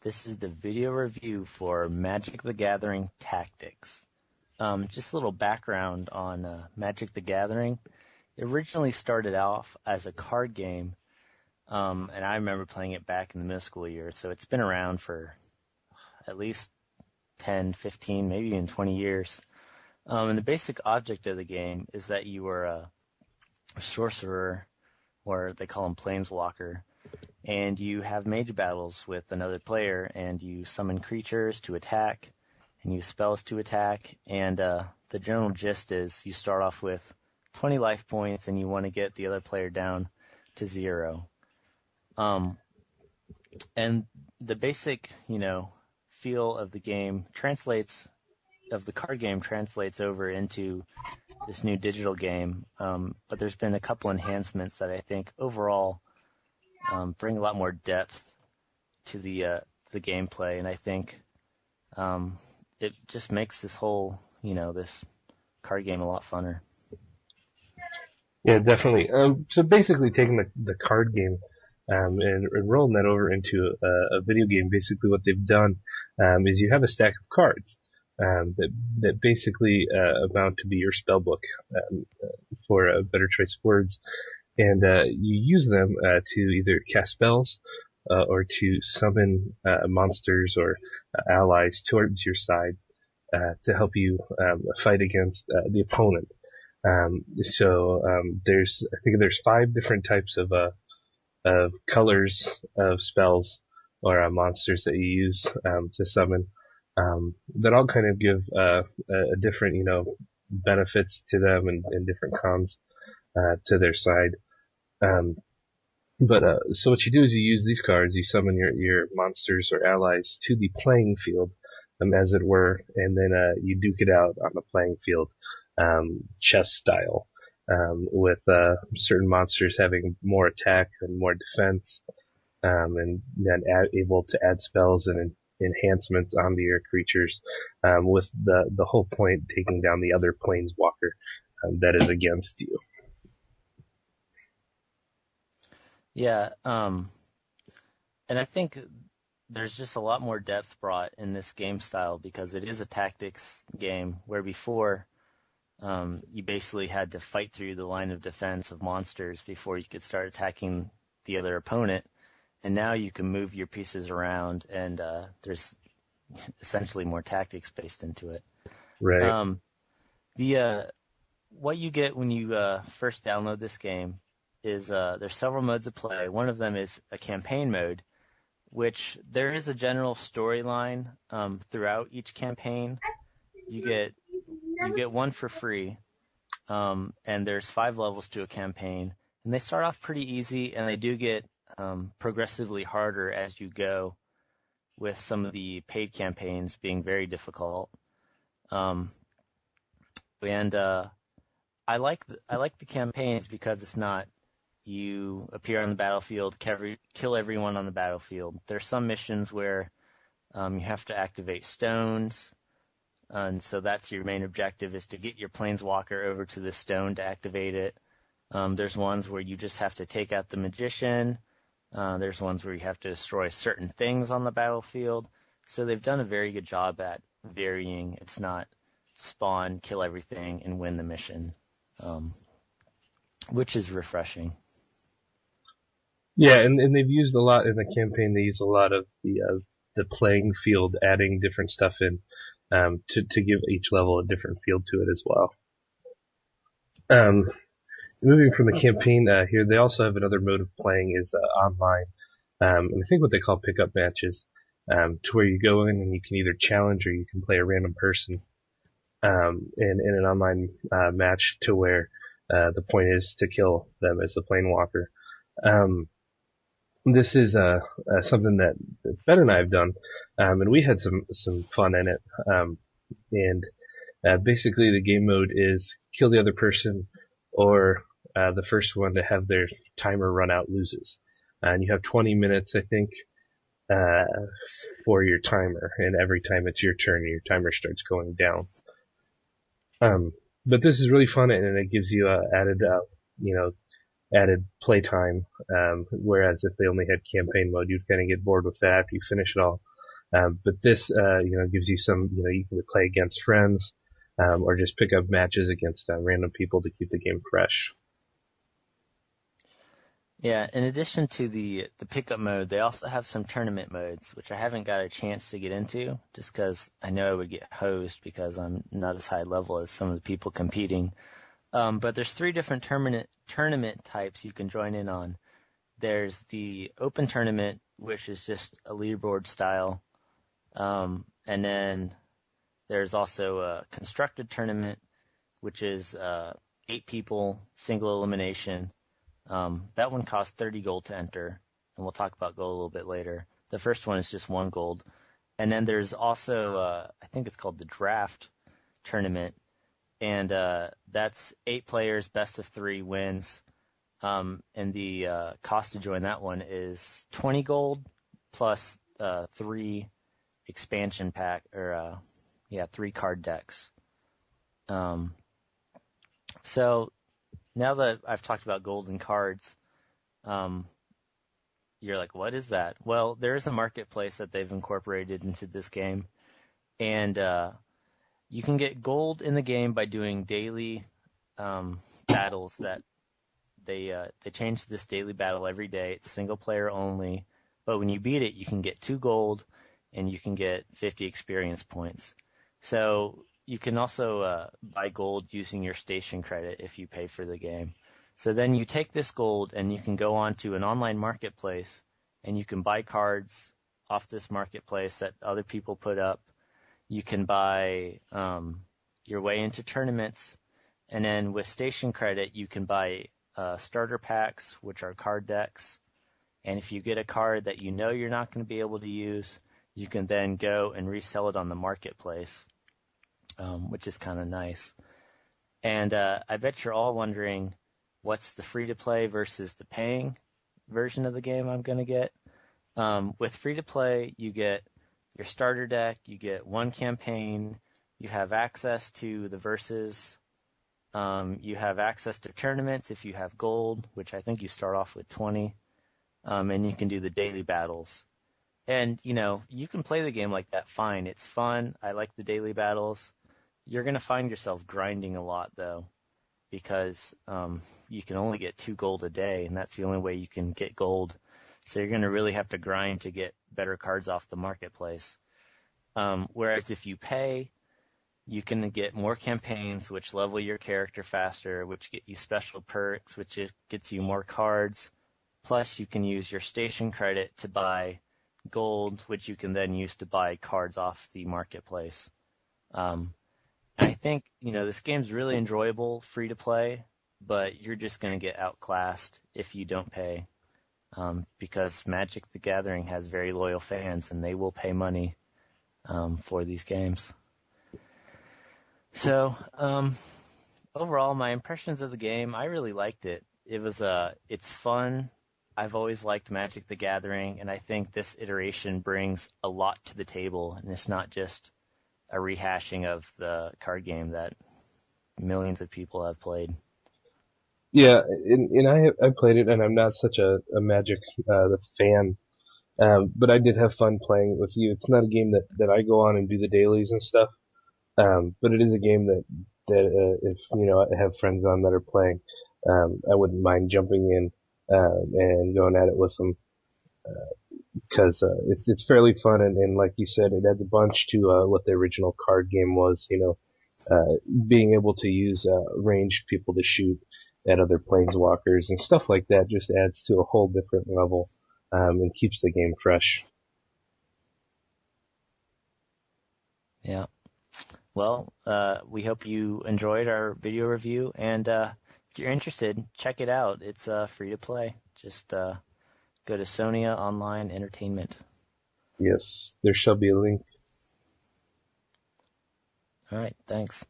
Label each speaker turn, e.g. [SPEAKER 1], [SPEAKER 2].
[SPEAKER 1] This is the video review for Magic the Gathering Tactics. Just a little background on Magic the Gathering. It originally started off as a card game, and I remember playing it back in the middle school year, so it's been around for at least 10, 15, maybe even 20 years. And the basic object of the game is that you are a sorcerer, or they call him Planeswalker, and you have mage battles with another player, and you summon creatures to attack, and use spells to attack, and the general gist is you start off with 20 life points, and you want to get the other player down to 0. And the basic, feel of the game of the card game translates over into this new digital game, but there's been a couple enhancements that I think overall bring a lot more depth to the gameplay, and I think it just makes this whole, this card game a lot funner.
[SPEAKER 2] Yeah, definitely. So basically taking the card game and rolling that over into a video game, basically what they've done is you have a stack of cards that basically amount to be your spell book, for a better choice of words. And you use them to either cast spells or to summon monsters or allies towards your side to help you fight against the opponent. I think there's 5 different types of colors of spells or monsters that you use to summon that all kind of give a different benefits to them and different cons to their side. So what you do is you use these cards, you summon your monsters or allies to the playing field, as it were, and then you duke it out on the playing field, chess style, with certain monsters having more attack and more defense, and then able to add spells and enhancements onto your creatures, with the whole point taking down the other planeswalker that is against you.
[SPEAKER 1] Yeah, and I think there's just a lot more depth brought in this game style because it is a tactics game where before you basically had to fight through the line of defense of monsters before you could start attacking the other opponent, and now you can move your pieces around, and there's essentially more tactics based into it.
[SPEAKER 2] Right.
[SPEAKER 1] What you get when you first download this game is there's several modes of play. One of them is a campaign mode, which there is a general storyline throughout each campaign. You get one for free, and there's 5 levels to a campaign, and they start off pretty easy, and they do get progressively harder as you go, with some of the paid campaigns being very difficult. And I like the campaigns because it's not you appear on the battlefield, kill everyone on the battlefield. There's some missions where you have to activate stones, and so that's your main objective, is to get your planeswalker over to the stone to activate it. There's ones where you just have to take out the magician. There's ones where you have to destroy certain things on the battlefield. So they've done a very good job at varying. It's not spawn, kill everything, and win the mission, which is refreshing.
[SPEAKER 2] Yeah, and they've used a lot in the campaign. They use a lot of the playing field, adding different stuff in to give each level a different feel to it as well. Moving from the campaign here, they also have another mode of playing is online, and I think what they call pickup matches, to where you go in and you can either challenge or you can play a random person in an online match, to where the point is to kill them as a planewalker. This is something that Ben and I have done, and we had some fun in it. And basically, the game mode is kill the other person, or the first one to have their timer run out loses. And you have 20 minutes, I think, for your timer, and every time it's your turn, your timer starts going down. But this is really fun, and it gives you added playtime, whereas if they only had campaign mode, you'd kind of get bored with that after you finish it all. But this, gives you some, you can play against friends, or just pick up matches against random people to keep the game fresh.
[SPEAKER 1] Yeah, in addition to the pickup mode, they also have some tournament modes, which I haven't got a chance to get into, just because I know I would get hosed because I'm not as high level as some of the people competing. But there's 3 different tournament types you can join in on. There's the open tournament, which is just a leaderboard style, and then there's also a constructed tournament, which is 8 people, single elimination. That one costs 30 gold to enter, and we'll talk about gold a little bit later. The first one is just 1 gold. And then there's also, I think it's called the draft tournament, and that's 8 players, best of 3 wins. And the cost to join that one is 20 gold plus 3 expansion pack, or 3 card decks. So now that I've talked about golden cards, you're like, what is that? Well, there is a marketplace that they've incorporated into this game, and you can get gold in the game by doing daily battles that they change this daily battle every day. It's single player only, but when you beat it, you can get 2 gold and you can get 50 experience points. So you can also buy gold using your station credit if you pay for the game. So then you take this gold and you can go on to an online marketplace and you can buy cards off this marketplace that other people put up. You can buy your way into tournaments, and then with station credit you can buy starter packs, which are card decks. And if you get a card that you know you're not going to be able to use, you can then go and resell it on the marketplace, which is kind of nice. And I bet you're all wondering, what's the free-to-play versus the paying version of the game I'm going to get? With free-to-play, you get your starter deck, you get 1 campaign, you have access to the versus, you have access to tournaments if you have gold, which I think you start off with 20, and you can do the daily battles. And, you can play the game like that fine. It's fun. I like the daily battles. You're going to find yourself grinding a lot, though, because you can only get 2 gold a day, and that's the only way you can get gold. So you're going to really have to grind to get better cards off the marketplace. Whereas if you pay, you can get more campaigns, which level your character faster, which get you special perks, which gets you more cards. Plus, you can use your station credit to buy gold, which you can then use to buy cards off the marketplace. I think, this game's really enjoyable, free to play, but you're just going to get outclassed if you don't pay, because Magic the Gathering has very loyal fans, and they will pay money for these games. So, overall, my impressions of the game, I really liked it. It's fun. I've always liked Magic the Gathering, and I think this iteration brings a lot to the table, and it's not just a rehashing of the card game that millions of people have played.
[SPEAKER 2] Yeah, and I played it, and I'm not such a Magic fan, but I did have fun playing it with you. It's not a game that I go on and do the dailies and stuff, but it is a game that if I have friends on that are playing, I wouldn't mind jumping in and going at it with them, because it's fairly fun, and like you said, it adds a bunch to what the original card game was. Being able to use ranged people to shoot at other planeswalkers and stuff like that just adds to a whole different level, and keeps the game fresh.
[SPEAKER 1] Yeah. Well, we hope you enjoyed our video review, and if you're interested, check it out. It's free to play. Just go to Sonia Online Entertainment.
[SPEAKER 2] Yes, there shall be a link.
[SPEAKER 1] All right, thanks.